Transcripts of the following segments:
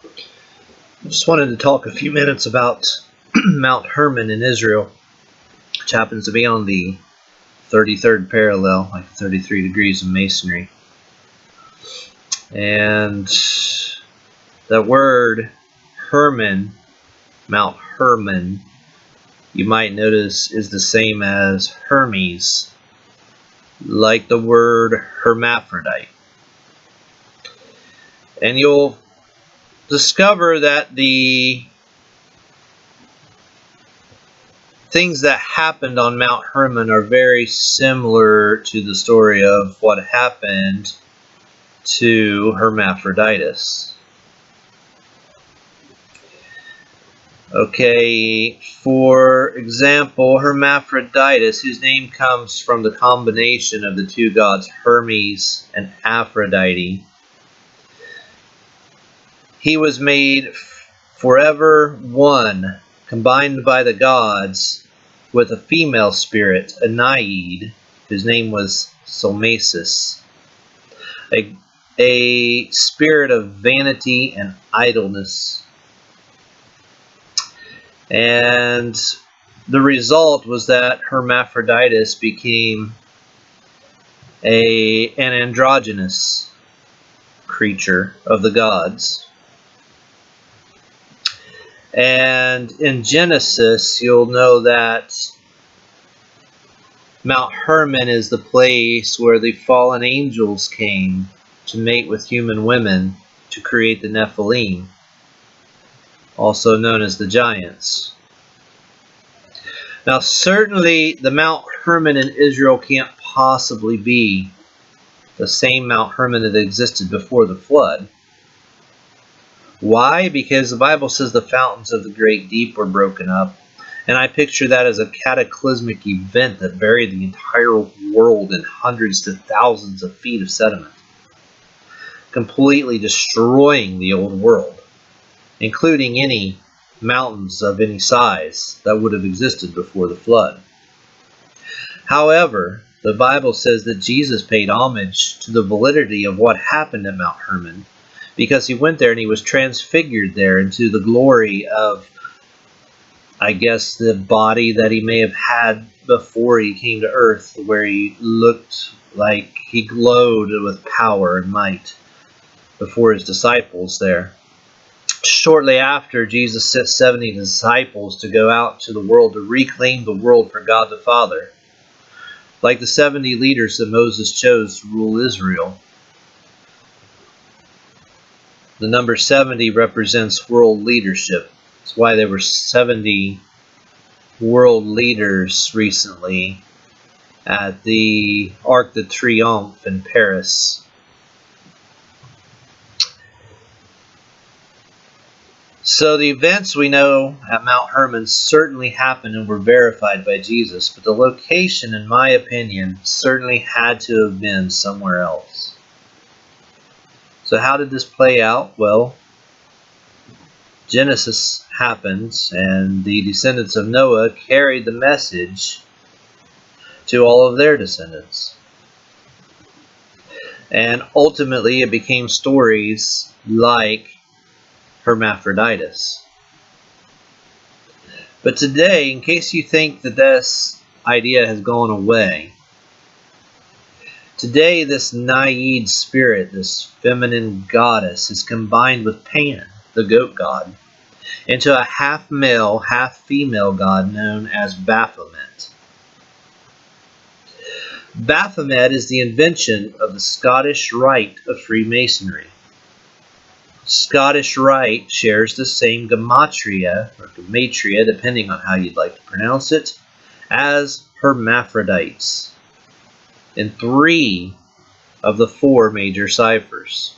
I just wanted to talk a few minutes about Mount Hermon in Israel, which happens to be on the 33rd parallel, like 33 degrees of masonry. And the word Hermon, Mount Hermon, you might notice is the same as Hermes, like the word hermaphrodite. And you'll discover that the things that happened on Mount Hermon are very similar to the story of what happened to Hermaphroditus. Okay, for example, Hermaphroditus, whose name comes from the combination of the two gods Hermes and Aphrodite, he was made forever one, combined by the gods with a female spirit, a Naiad, whose name was Somasis, a spirit of vanity and idleness. And the result was that Hermaphroditus became an androgynous creature of the gods. And in Genesis, you'll know that Mount Hermon is the place where the fallen angels came to mate with human women to create the Nephilim, also known as the giants. Now, certainly the Mount Hermon in Israel can't possibly be the same Mount Hermon that existed before the flood. Why? Because the Bible says the fountains of the great deep were broken up. And I picture that as a cataclysmic event that buried the entire world in hundreds to thousands of feet of sediment, completely destroying the old world, including any mountains of any size that would have existed before the flood. However, the Bible says that Jesus paid homage to the validity of what happened at Mount Hermon, because he went there and he was transfigured there into the glory of, I guess, the body that he may have had before he came to earth, where he looked like he glowed with power and might before his disciples there. Shortly after, Jesus sent 70 disciples to go out to the world to reclaim the world for God the Father, like the 70 leaders that Moses chose to rule Israel. The number 70 represents world leadership. That's why there were 70 world leaders recently at the Arc de Triomphe in Paris. So the events we know at Mount Hermon certainly happened and were verified by Jesus, but the location, in my opinion, certainly had to have been somewhere else. So how did this play out? Well, Genesis happens, and the descendants of Noah carried the message to all of their descendants. And ultimately, it became stories like Hermaphroditus. But today, in case you think that this idea has gone away, today this Naiad spirit, this feminine goddess, is combined with Pan, the goat god, into a half-male, half-female god known as Baphomet. Baphomet is the invention of the Scottish Rite of Freemasonry. Scottish Rite shares the same gematria, or gematria, depending on how you'd like to pronounce it, as Hermaphrodites in 3 of the 4 major ciphers.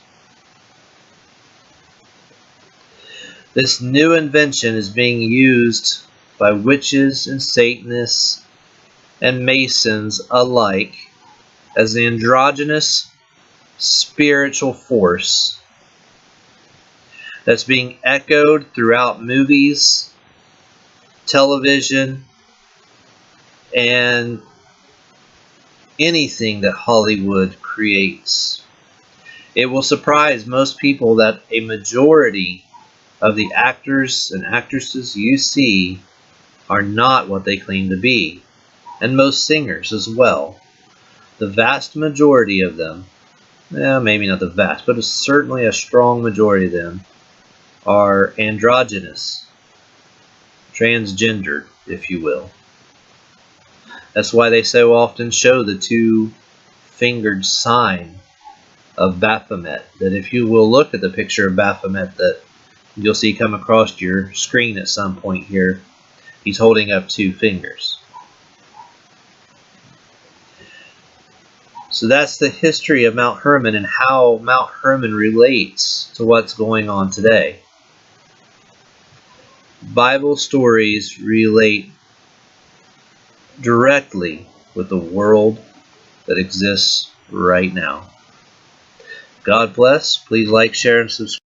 This new invention is being used by witches and Satanists and Masons alike as the androgynous spiritual force that's being echoed throughout movies, television, and anything that Hollywood creates. It will surprise most people that a majority of the actors and actresses you see are not what they claim to be, and most singers as well. The vast majority of them, maybe not the vast, but certainly a strong majority of them, are androgynous, transgendered, if you will. That's why they so often show the two-fingered sign of Baphomet, that if you will look at the picture of Baphomet that you'll see come across your screen at some point here, he's holding up two fingers. So that's the history of Mount Hermon and how Mount Hermon relates to what's going on today. Bible stories relate directly with the world that exists right now. God bless. Please like, share, and subscribe.